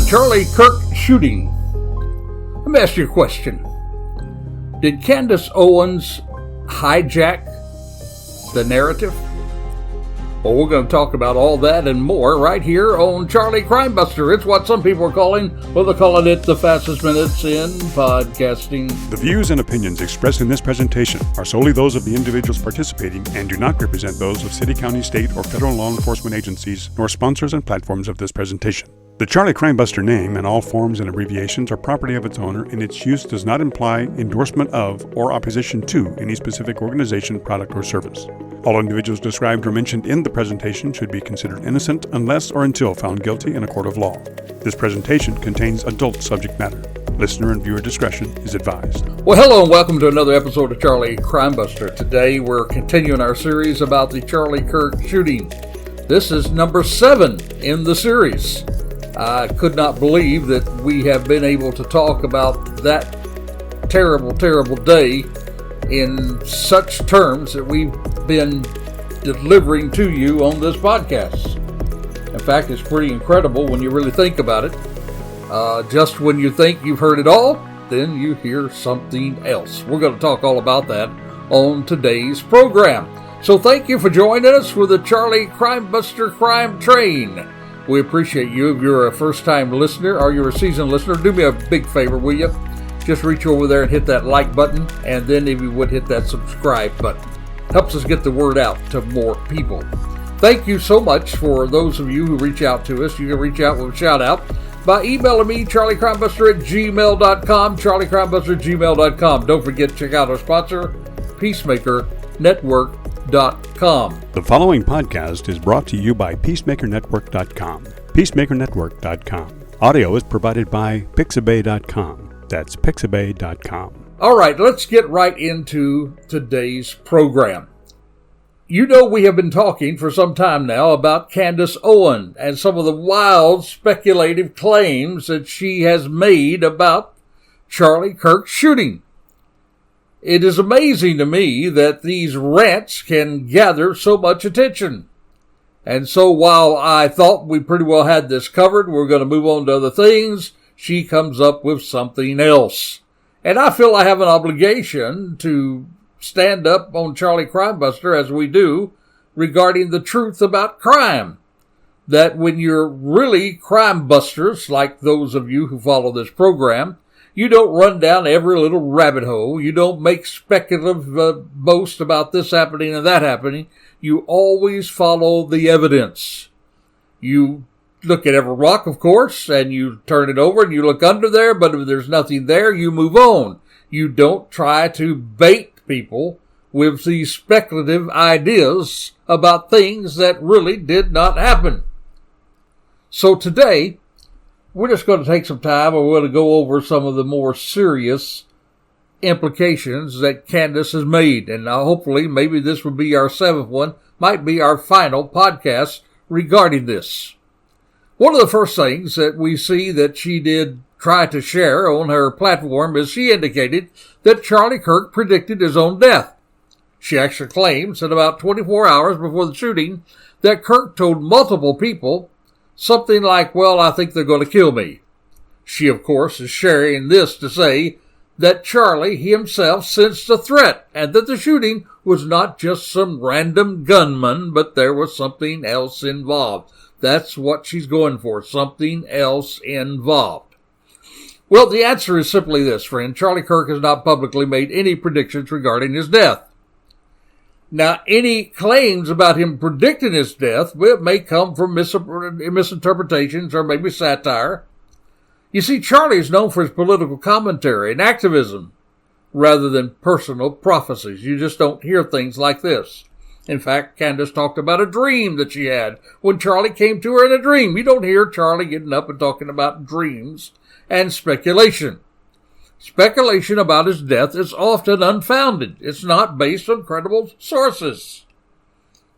Charlie Kirk shooting. Let me ask you a question. Did Candace Owens hijack the narrative? Well, we're going to talk about all that and more right here on Charlie Crime Buster. It's what some people are calling, well, they're calling it the fastest minutes in podcasting. The views and opinions expressed in this presentation are solely those of the individuals participating and do not represent those of city, county, state, or federal law enforcement agencies, nor sponsors and platforms of this presentation. The Charlie Crime Buster name and all forms and abbreviations are property of its owner, and its use does not imply endorsement of or opposition to any specific organization, product, or service. All individuals described or mentioned in the presentation should be considered innocent unless or until found guilty in a court of law. This presentation contains adult subject matter. Listener and viewer discretion is advised. Well, hello and welcome to another episode of Charlie Crime Buster. Today we're continuing our series about the Charlie Kirk shooting. This is number 7 in the series. I could not believe that we have been able to talk about that terrible, terrible day in such terms that we've been delivering to you on this podcast. In fact, it's pretty incredible when you really think about it. Just when you think you've heard it all, then you hear something else. We're going to talk all about that on today's program. So thank you for joining us with the Charlie Crime Buster Crime Train. We appreciate you. If you're a first-time listener or you're a seasoned listener, do me a big favor, will you? Just reach over there and hit that like button, and then if you would hit that subscribe button. Helps us get the word out to more people. Thank you so much for those of you who reach out to us. You can reach out with a shout-out by emailing me, charliecrimebuster@gmail.com, charliecrimebuster@gmail.com. Don't forget to check out our sponsor, PeacemakerNetwork.com. The following podcast is brought to you by PeacemakerNetwork.com. PeacemakerNetwork.com. Audio is provided by Pixabay.com. That's Pixabay.com. All right, let's get right into today's program. You know, we have been talking for some time now about Candace Owen and some of the wild speculative claims that she has made about Charlie Kirk's shooting. It is amazing to me that these rants can gather so much attention. And so while I thought we pretty well had this covered, we're going to move on to other things, she comes up with something else. And I feel I have an obligation to stand up on Charlie Crime Buster, as we do, regarding the truth about crime. That when you're really crime busters, like those of you who follow this program, you don't run down every little rabbit hole. You don't make speculative boast about this happening and that happening. You always follow the evidence. You look at every rock, of course, and you turn it over and you look under there, but if there's nothing there, you move on. You don't try to bait people with these speculative ideas about things that really did not happen. So today, we're just going to take some time and we're going to go over some of the more serious implications that Candace has made. And hopefully, maybe this will be our 7th one, might be our final podcast regarding this. One of the first things that we see that she did try to share on her platform is she indicated that Charlie Kirk predicted his own death. She actually claims that about 24 hours before the shooting that Kirk told multiple people something like, well, I think they're going to kill me. She, of course, is sharing this to say that Charlie himself sensed a threat and that the shooting was not just some random gunman, but there was something else involved. That's what she's going for, something else involved. Well, the answer is simply this, friend. Charlie Kirk has not publicly made any predictions regarding his death. Now, any claims about him predicting his death may come from misinterpretations or maybe satire. You see, Charlie is known for his political commentary and activism rather than personal prophecies. You just don't hear things like this. In fact, Candace talked about a dream that she had when Charlie came to her in a dream. You don't hear Charlie getting up and talking about dreams and speculation. Speculation about his death is often unfounded. It's not based on credible sources.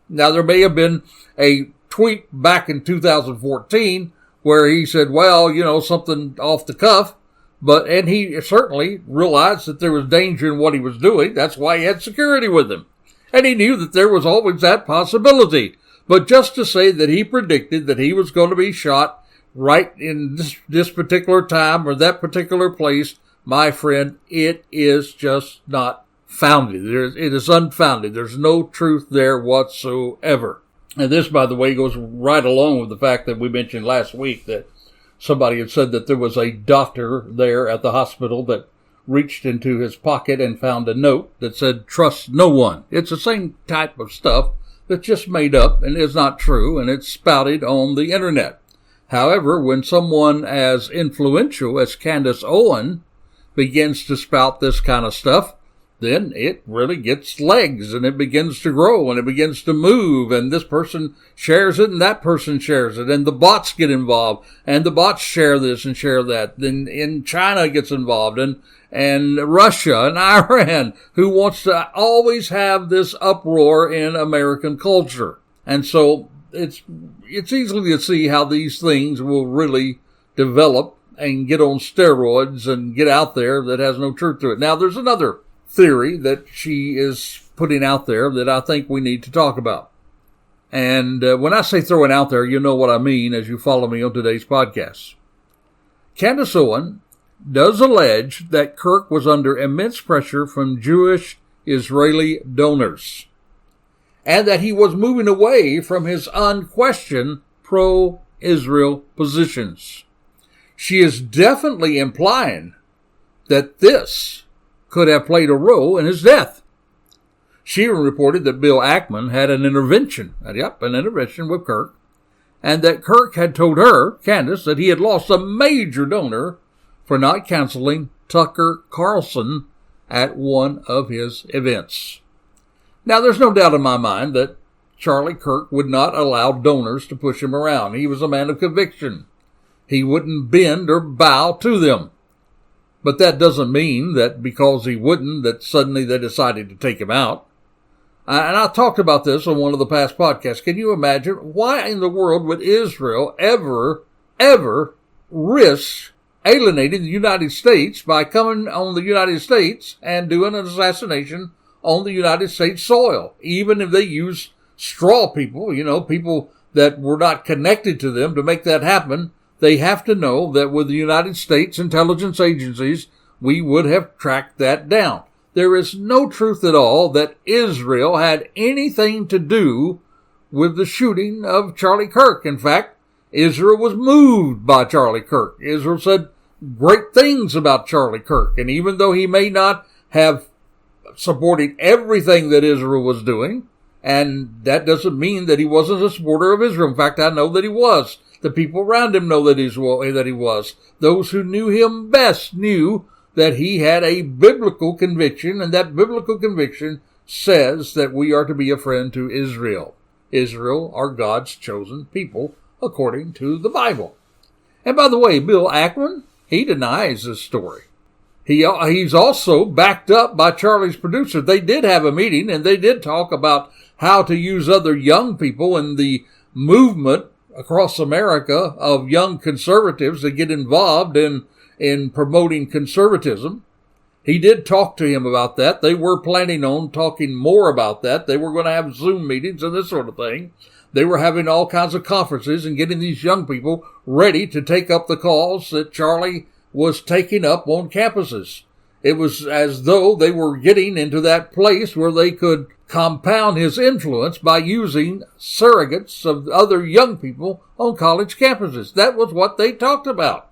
Now, there may have been a tweet back in 2014 where he said, well, you know, something off the cuff, and he certainly realized that there was danger in what he was doing. That's why he had security with him. And he knew that there was always that possibility. But just to say that he predicted that he was going to be shot right in this particular time or that particular place, my friend, it is just not founded. It is unfounded. There's no truth there whatsoever. And this, by the way, goes right along with the fact that we mentioned last week that somebody had said that there was a doctor there at the hospital that reached into his pocket and found a note that said, "Trust no one." It's the same type of stuff that's just made up and is not true, and it's spouted on the internet. However, when someone as influential as Candace Owen begins to spout this kind of stuff, then it really gets legs and it begins to grow and it begins to move, and this person shares it and that person shares it, and the bots get involved and the bots share this and share that. Then China gets involved and Russia and Iran, who wants to always have this uproar in American culture. And so it's easily to see how these things will really develop and get on steroids and get out there that has no truth to it. Now, there's another theory that she is putting out there that I think we need to talk about. And when I say throwing out there, you know what I mean as you follow me on today's podcast. Candace Owen does allege that Kirk was under immense pressure from Jewish Israeli donors, and that he was moving away from his unquestioned pro-Israel positions. She is definitely implying that this could have played a role in his death. She even reported that Bill Ackman had an intervention with Kirk, and that Kirk had told her, Candace, that he had lost a major donor for not counseling Tucker Carlson at one of his events. Now, there's no doubt in my mind that Charlie Kirk would not allow donors to push him around. He was a man of conviction. He wouldn't bend or bow to them. But that doesn't mean that because he wouldn't, that suddenly they decided to take him out. And I talked about this on one of the past podcasts. Can you imagine why in the world would Israel ever risk alienating the United States by coming on the United States and doing an assassination on the United States soil? Even if they use straw people, people that were not connected to them to make that happen, they have to know that with the United States intelligence agencies, we would have tracked that down. There is no truth at all that Israel had anything to do with the shooting of Charlie Kirk. In fact, Israel was moved by Charlie Kirk. Israel said great things about Charlie Kirk. And even though he may not have supported everything that Israel was doing, and that doesn't mean that he wasn't a supporter of Israel. In fact, I know that he was. The people around him know that he was. Those who knew him best knew that he had a biblical conviction, and that biblical conviction says that we are to be a friend to Israel. Israel are God's chosen people, according to the Bible. And by the way, Bill Ackman, he denies this story. He's also backed up by Charlie's producer. They did have a meeting, and they did talk about how to use other young people in the movement across America of young conservatives that get involved in promoting conservatism. He did talk to him about that. They were planning on talking more about that. They were going to have Zoom meetings and this sort of thing. They were having all kinds of conferences and getting these young people ready to take up the cause that Charlie was taking up on campuses. It was as though they were getting into that place where they could compound his influence by using surrogates of other young people on college campuses. That was what they talked about.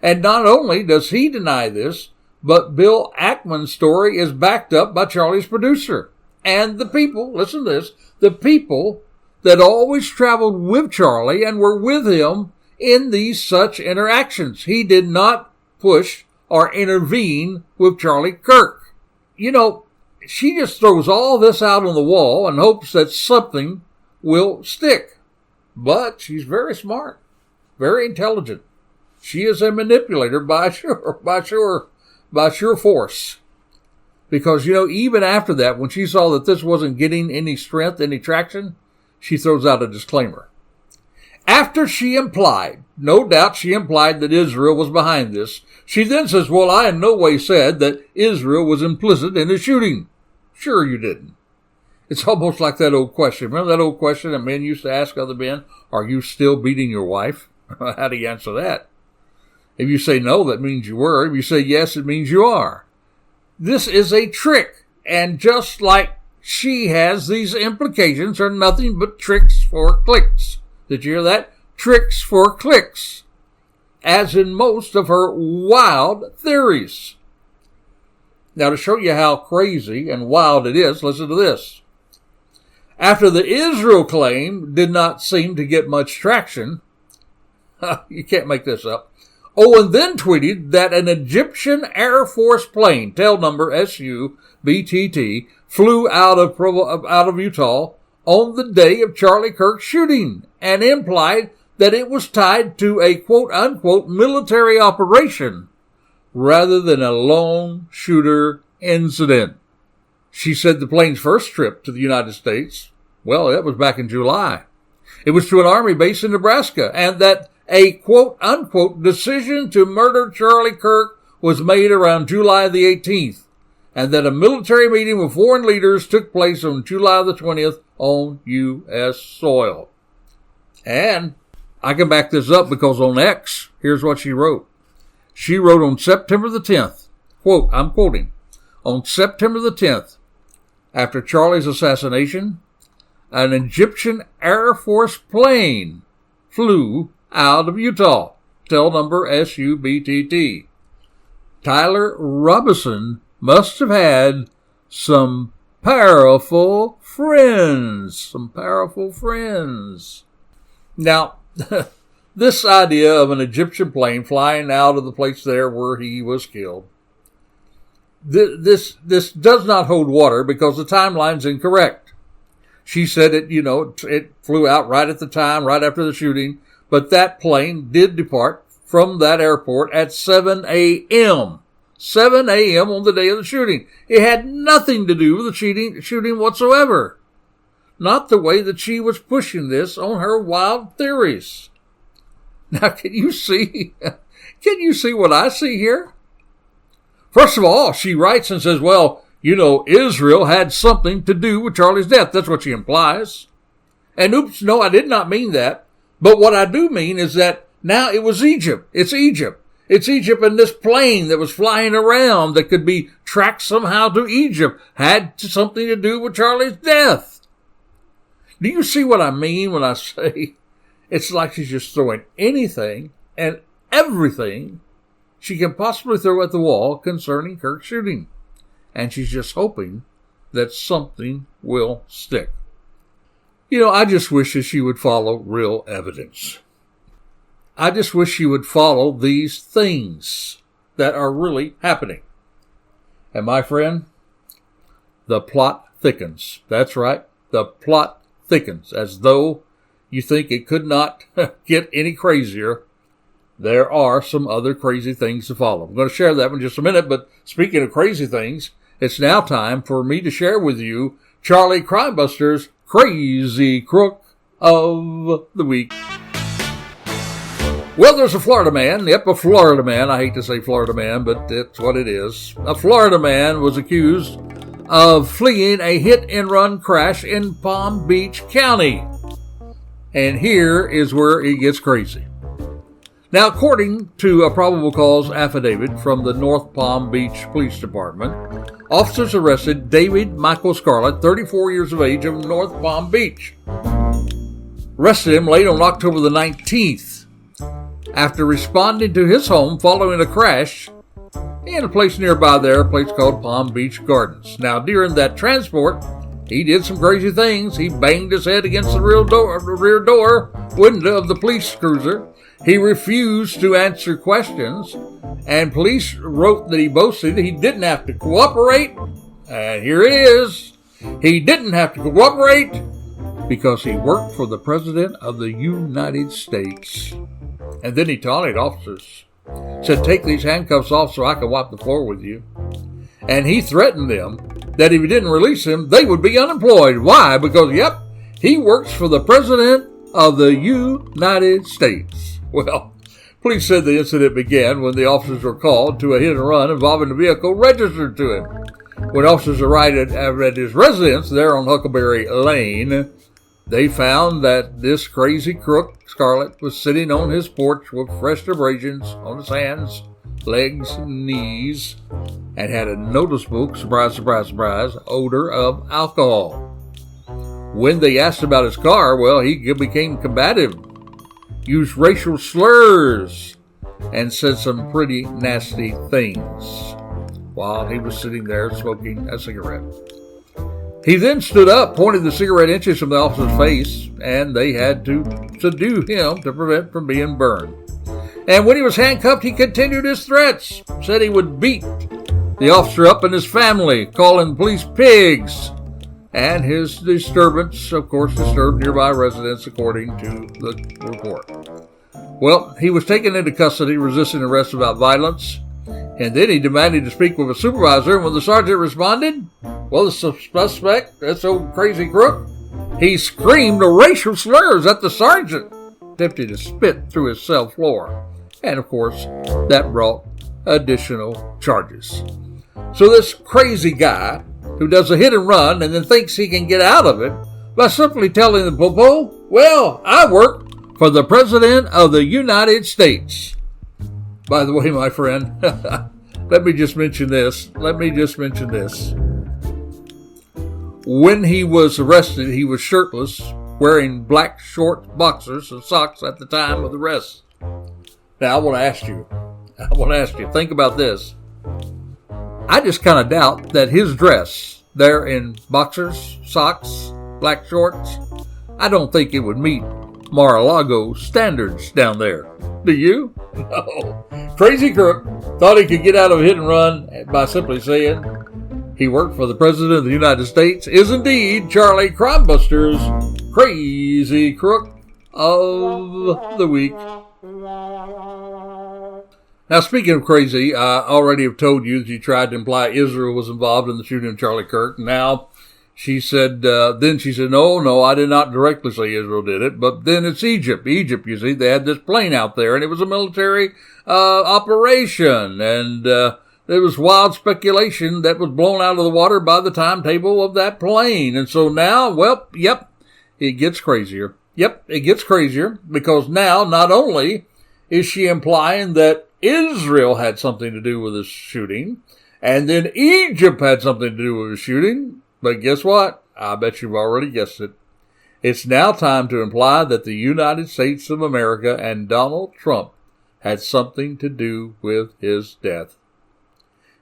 And not only does he deny this, but Bill Ackman's story is backed up by Charlie's producer. And the people, listen to this, the people that always traveled with Charlie and were with him in these such interactions. He did not push or intervene with Charlie Kirk. She just throws all this out on the wall and hopes that something will stick. But she's very smart, very intelligent. She is a manipulator by sure force. Because, even after that, when she saw that this wasn't getting any strength, any traction, she throws out a disclaimer. After she implied, no doubt she implied that Israel was behind this, she then says, well, I in no way said that Israel was implicit in the shooting. Sure you didn't. It's almost like that old question. Remember that old question that men used to ask other men? Are you still beating your wife? How do you answer that? If you say no, that means you were. If you say yes, it means you are. This is a trick. And just like she has, these implications are nothing but tricks for clicks. Did you hear that? Tricks for clicks. As in most of her wild theories. Now, to show you how crazy and wild it is, listen to this. After the Israel claim did not seem to get much traction, you can't make this up, Owen then tweeted that an Egyptian Air Force plane, tail number SU-BTT, flew out of Utah on the day of Charlie Kirk's shooting and implied that it was tied to a quote-unquote military operation rather than a lone shooter incident. She said the plane's first trip to the United States, well, that was back in July. It was to an Army base in Nebraska, and that a quote-unquote decision to murder Charlie Kirk was made around July the 18th, and that a military meeting with foreign leaders took place on July the 20th on U.S. soil. And I can back this up because on X, here's what she wrote. She wrote on September the 10th, quote, I'm quoting, on September the 10th, after Charlie's assassination, an Egyptian Air Force plane flew out of Utah, tail number SU-BTT. Tyler Robinson must have had some powerful friends. Now, this idea of an Egyptian plane flying out of the place there where he was killed, this does not hold water because the timeline's incorrect. She said it flew out right at the time, right after the shooting, but that plane did depart from that airport at 7 a.m. 7 a.m. on the day of the shooting. It had nothing to do with the shooting whatsoever. Not the way that she was pushing this on her wild theories. Now, can you see what I see here? First of all, she writes and says, well, Israel had something to do with Charlie's death. That's what she implies. And oops, no, I did not mean that. But what I do mean is that now it was Egypt. It's Egypt. It's Egypt, and this plane that was flying around that could be tracked somehow to Egypt had something to do with Charlie's death. Do you see what I mean when I say it's like she's just throwing anything and everything she can possibly throw at the wall concerning Kirk's shooting? And she's just hoping that something will stick. I just wish that she would follow real evidence. I just wish she would follow these things that are really happening. And my friend, the plot thickens. That's right. The plot thickens. As though you think it could not get any crazier, there are some other crazy things to follow. I'm going to share that in just a minute, but speaking of crazy things, it's now time for me to share with you Charlie Crimebuster's Crazy Crook of the Week. Well, there's a Florida man. Yep, a Florida man. I hate to say Florida man, but that's what it is. A Florida man was accused of fleeing a hit-and-run crash in Palm Beach County. And here is where it gets crazy. Now, according to a probable cause affidavit from the North Palm Beach Police Department, officers arrested David Michael Scarlett, 34 years of age, of North Palm Beach. Arrested him late on October the 19th after responding to his home following a crash in a place nearby there, a place called Palm Beach Gardens. Now, during that transport, he did some crazy things. He banged his head against the rear door window of the police cruiser. He refused to answer questions, and police wrote that he boasted he didn't have to cooperate. And here it is. He didn't have to cooperate because he worked for the President of the United States. And then he taunted officers. Said, take these handcuffs off so I can wipe the floor with you. And he threatened them that if he didn't release him, they would be unemployed. Why? Because, yep, he works for the President of the United States. Well, police said the incident began when the officers were called to a hit-and-run involving a vehicle registered to him. When officers arrived at his residence there on Huckleberry Lane, they found that this crazy crook, Scarlett, was sitting on his porch with fresh abrasions on his hands, legs, and knees, and had a noticeable, surprise, surprise, surprise, odor of alcohol. When they asked about his car, well, he became combative, used racial slurs, and said some pretty nasty things while he was sitting there smoking a cigarette. He then stood up, pointed the cigarette inches from the officer's face, and they had to subdue him to prevent from being burned. And when he was handcuffed, he continued his threats, said he would beat the officer up and his family, calling the police pigs. And his disturbance, of course, disturbed nearby residents, according to the report. Well, he was taken into custody, resisting arrest without violence, and then he demanded to speak with a supervisor. And when the sergeant responded, well, the suspect, that's old crazy crook, he screamed racial slurs at the sergeant, attempting to spit through his cell floor. And, of course, that brought additional charges. So this crazy guy who does a hit and run and then thinks he can get out of it by simply telling the popo, well, I work for the President of the United States. By the way, my friend, let me just mention this. When he was arrested, he was shirtless, wearing black short boxers and socks at the time of the arrest. Now, I want to ask you, think about this. I just kind of doubt that his dress there in boxers, socks, black shorts, I don't think it would meet Mar-a-Lago standards down there. Do you? No. Crazy crook thought he could get out of a hit and run by simply saying he worked for the President of the United States is indeed Charlie Crimebuster's Crazy Crook of the Week. Now, speaking of crazy, I already have told you that you tried to imply Israel was involved in the shooting of Charlie Kirk. Now, she said, no, I did not directly say Israel did it, but then it's Egypt. Egypt, you see, they had this plane out there, and it was a military operation, and there was wild speculation that was blown out of the water by the timetable of that plane. And so now, well, yep, it gets crazier. Yep, it gets crazier, because now not only is she implying that Israel had something to do with the shooting, and then Egypt had something to do with the shooting. But guess what? I bet you've already guessed it. It's now time to imply that the United States of America and Donald Trump had something to do with his death.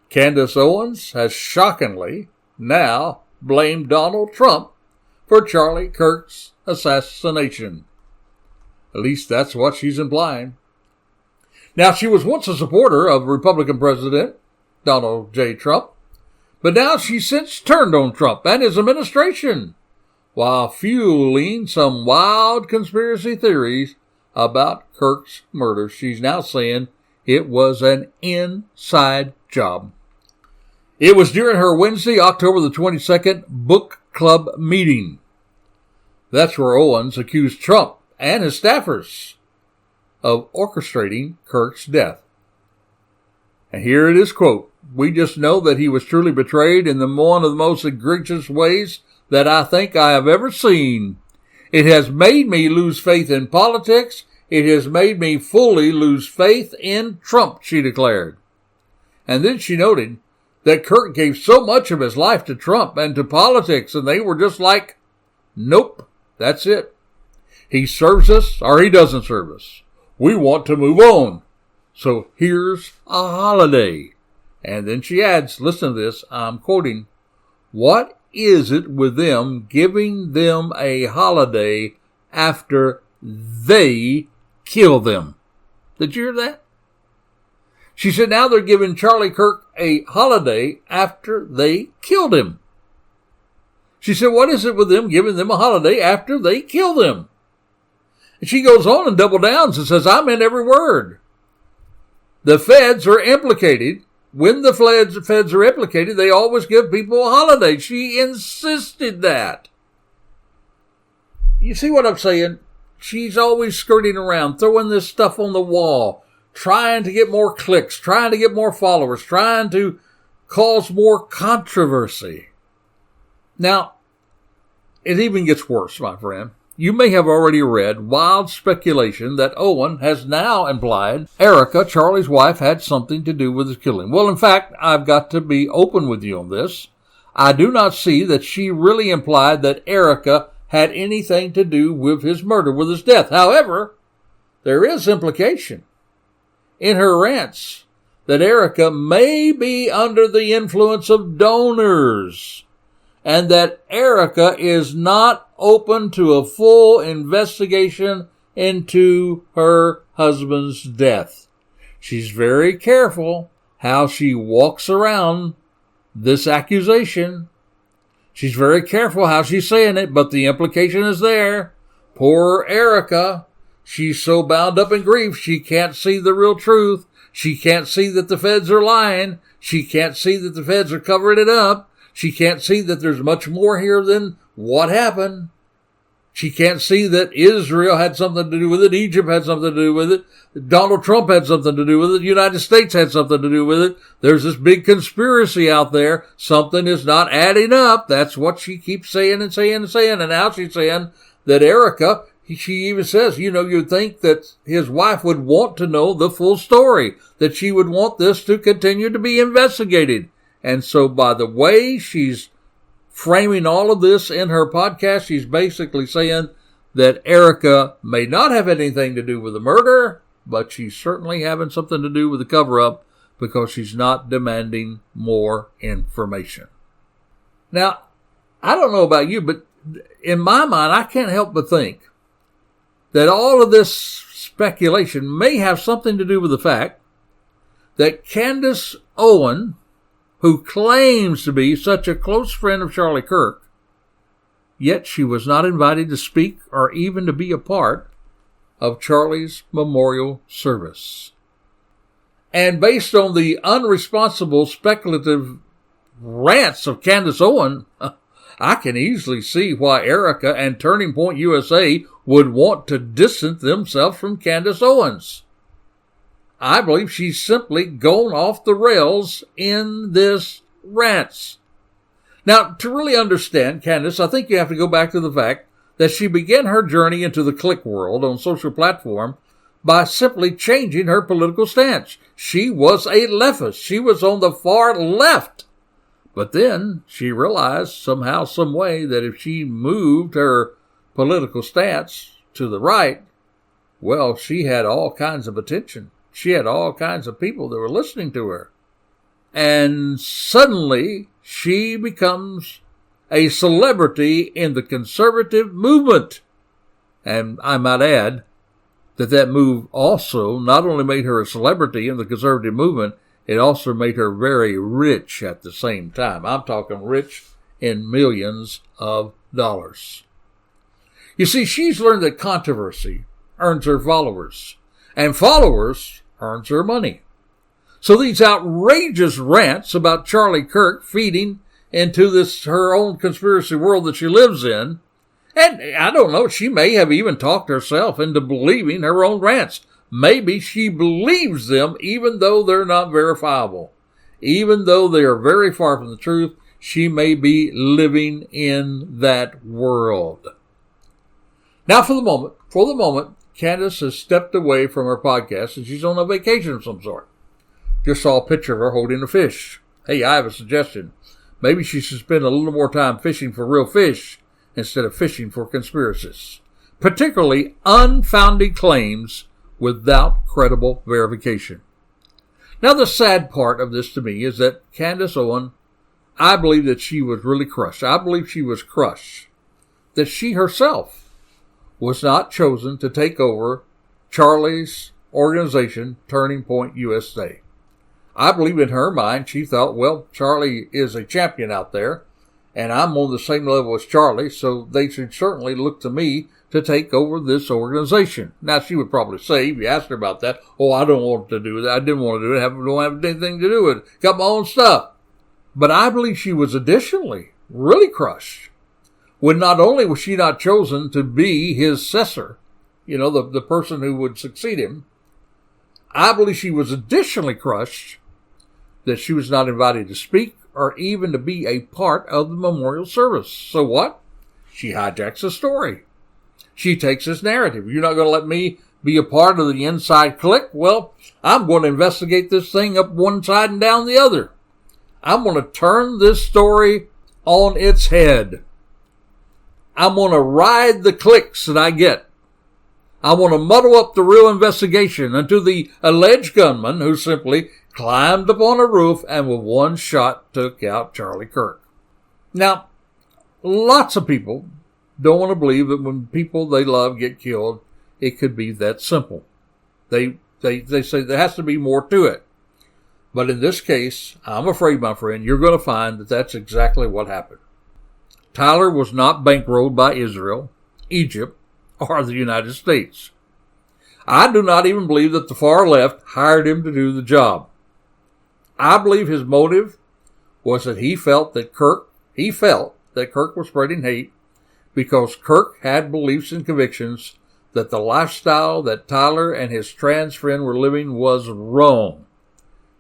Candace Owens has shockingly now blamed Donald Trump for Charlie Kirk's assassination. At least that's what she's implying. Now, she was once a supporter of Republican President Donald J. Trump, but now she's since turned on Trump and his administration, while fueling some wild conspiracy theories about Kirk's murder. She's now saying it was an inside job. It was during her Wednesday, October the 22nd, book club meeting. That's where Owens accused Trump and his staffers of orchestrating Kirk's death. And here it is, quote, "We just know that he was truly betrayed in one of the most egregious ways that I think I have ever seen. It has made me lose faith in politics. It has made me fully lose faith in Trump," she declared. And then she noted that Kirk gave so much of his life to Trump and to politics, and they were just like, nope, that's it. He serves us or he doesn't serve us. We want to move on. So here's a holiday. And then she adds, listen to this, I'm quoting, "What is it with them giving them a holiday after they kill them?" Did you hear that? She said now they're giving Charlie Kirk a holiday after they killed him. She said, what is it with them giving them a holiday after they kill them? And she goes on and double downs and says, I meant every word. The feds are implicated. When the feds are implicated, they always give people a holiday. She insisted that. You see what I'm saying? She's always skirting around, throwing this stuff on the wall, trying to get more clicks, trying to get more followers, trying to cause more controversy. Now, it even gets worse, my friend. you may have already read wild speculation that Owen has now implied Erica, Charlie's wife, had something to do with his killing. Well, in fact, I've got to be open with you on this. I do not see that she really implied that Erica had anything to do with his murder, with his death. However, there is implication in her rants that Erica may be under the influence of donors, and that Erica is not open to a full investigation into her husband's death. She's very careful how she walks around this accusation. She's very careful how she's saying it, but the implication is there. Poor Erica. She's so bound up in grief, she can't see the real truth. She can't see that the feds are lying. She can't see that the feds are covering it up. She can't see that there's much more here than what happened. She can't see that Israel had something to do with it. Egypt had something to do with it. Donald Trump had something to do with it. The United States had something to do with it. There's this big conspiracy out there. Something is not adding up. That's what she keeps saying and saying and saying. And now she's saying that Erica, she even says, you'd think that his wife would want to know the full story, that she would want this to continue to be investigated. And so by the way she's framing all of this in her podcast, she's basically saying that Erica may not have anything to do with the murder, but she's certainly having something to do with the cover-up because she's not demanding more information. Now, I don't know about you, but in my mind, I can't help but think that all of this speculation may have something to do with the fact that Candace Owen, who claims to be such a close friend of Charlie Kirk, yet she was not invited to speak or even to be a part of Charlie's memorial service. And based on the unresponsible speculative rants of Candace Owen, I can easily see why Erica and Turning Point USA would want to distance themselves from Candace Owens. I believe she's simply gone off the rails in this rants. Now, to really understand Candace, I think you have to go back to the fact that she began her journey into the click world on social platform by simply changing her political stance. She was a leftist. She was on the far left. But then she realized somehow, some way, that if she moved her political stance to the right, well, she had all kinds of attention. She had all kinds of people that were listening to her. And suddenly she becomes a celebrity in the conservative movement. And I might add that move also not only made her a celebrity in the conservative movement, it also made her very rich at the same time. I'm talking rich in millions of dollars. You see, she's learned that controversy earns her followers, and followers earns her money. So these outrageous rants about Charlie Kirk feeding into this her own conspiracy world that she lives in, and I don't know, she may have even talked herself into believing her own rants. Maybe she believes them even though they're not verifiable. Even though they are very far from the truth, she may be living in that world. Now for the moment, Candace has stepped away from her podcast and she's on a vacation of some sort. Just saw a picture of her holding a fish. Hey, I have a suggestion. Maybe she should spend a little more time fishing for real fish instead of fishing for conspiracies. Particularly unfounded claims without credible verification. Now, the sad part of this to me is that Candace Owen, I believe that she was really crushed. I believe she was crushed that she herself was not chosen to take over Charlie's organization, Turning Point USA. I believe in her mind, she thought, well, Charlie is a champion out there, and I'm on the same level as Charlie, so they should certainly look to me to take over this organization. Now, she would probably say, if you asked her about that, oh, I don't want to do that. I didn't want to do it. Don't have anything to do with it. Got my own stuff. But I believe she was additionally really crushed when not only was she not chosen to be his successor, the person who would succeed him, I believe she was additionally crushed that she was not invited to speak or even to be a part of the memorial service. So what? She hijacks the story. she takes this narrative. You're not going to let me be a part of the inside clique? Well, I'm going to investigate this thing up one side and down the other. I'm going to turn this story on its head. I'm going to ride the clicks that I get. I want to muddle up the real investigation until the alleged gunman who simply climbed upon a roof and with one shot took out Charlie Kirk. Now, lots of people don't want to believe that when people they love get killed, it could be that simple. They say there has to be more to it. But in this case, I'm afraid, my friend, you're going to find that that's exactly what happened. Tyler was not bankrolled by Israel, Egypt, or the United States. I do not even believe that the far left hired him to do the job. I believe his motive was that he felt that Kirk was spreading hate because Kirk had beliefs and convictions that the lifestyle that Tyler and his trans friend were living was wrong.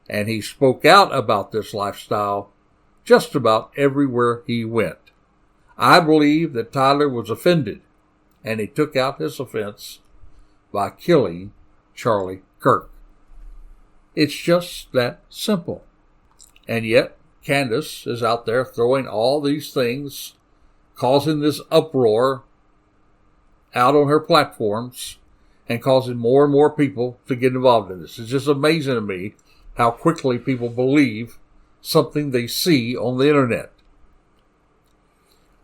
And he spoke out about this lifestyle just about everywhere he went. I believe that Tyler was offended, and he took out his offense by killing Charlie Kirk. It's just that simple. And yet, Candace is out there throwing all these things, causing this uproar out on her platforms, and causing more and more people to get involved in this. It's just amazing to me how quickly people believe something they see on the internet.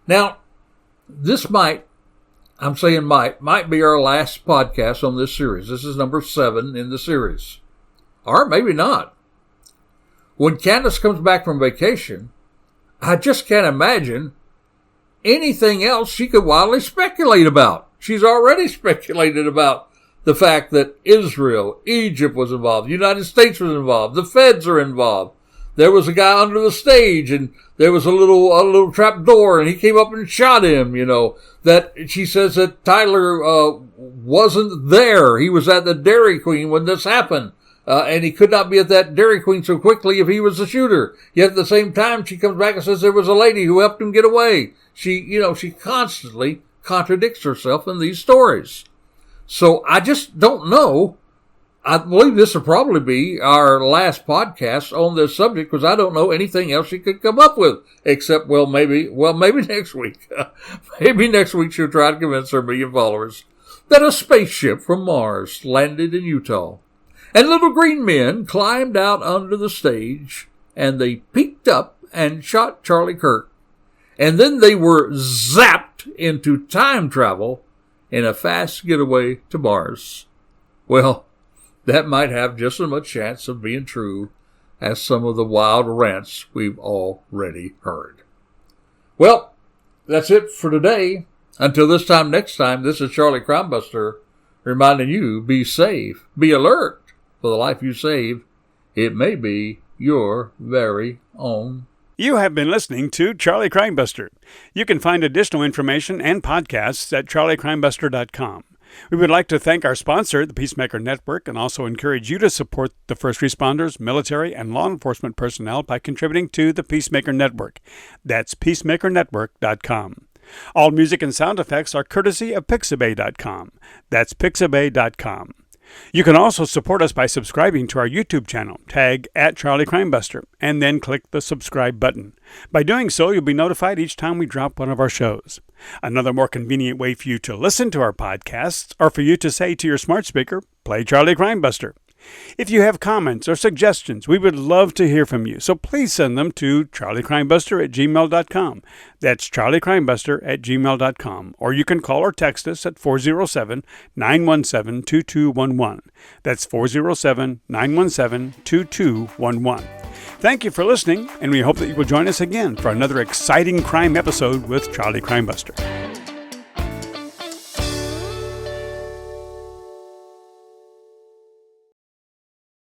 Now, this might be our last podcast on this series. This is number 7 in the series. Or maybe not. When Candace comes back from vacation, I just can't imagine anything else she could wildly speculate about. She's already speculated about the fact that Israel, Egypt was involved, the United States was involved, the feds are involved. There was a guy under the stage, and there was a little trap door, and he came up and shot him, That she says that Tyler wasn't there. He was at the Dairy Queen when this happened. And he could not be at that Dairy Queen so quickly if he was the shooter. Yet at the same time, she comes back and says there was a lady who helped him get away. She constantly contradicts herself in these stories. So I just don't know. I believe this will probably be our last podcast on this subject because I don't know anything else she could come up with except, maybe next week. Maybe next week she'll try to convince her 1 million followers that a spaceship from Mars landed in Utah and little green men climbed out under the stage and they peeked up and shot Charlie Kirk. And then they were zapped into time travel in a fast getaway to Mars. Well, that might have just as much chance of being true as some of the wild rants we've already heard. Well, that's it for today. Until this time next time, this is Charlie Crimebuster reminding you, be safe, be alert for the life you save. It may be your very own. You have been listening to Charlie Crimebuster. You can find additional information and podcasts at charliecrimebuster.com. We would like to thank our sponsor, the Peacemaker Network, and also encourage you to support the first responders, military, and law enforcement personnel by contributing to the Peacemaker Network. That's peacemakernetwork.com. All music and sound effects are courtesy of Pixabay.com. That's Pixabay.com. You can also support us by subscribing to our YouTube channel, tag @CharlieCrimebuster, and then click the subscribe button. By doing so, you'll be notified each time we drop one of our shows. Another more convenient way for you to listen to our podcasts, or for you to say to your smart speaker, play Charlie Crimebuster. If you have comments or suggestions, we would love to hear from you, so please send them to charliecrimebuster@gmail.com. That's charliecrimebuster@gmail.com. Or you can call or text us at 407-917-2211. That's 407-917-2211. Thank you for listening, and we hope that you will join us again for another exciting crime episode with Charlie Crimebuster.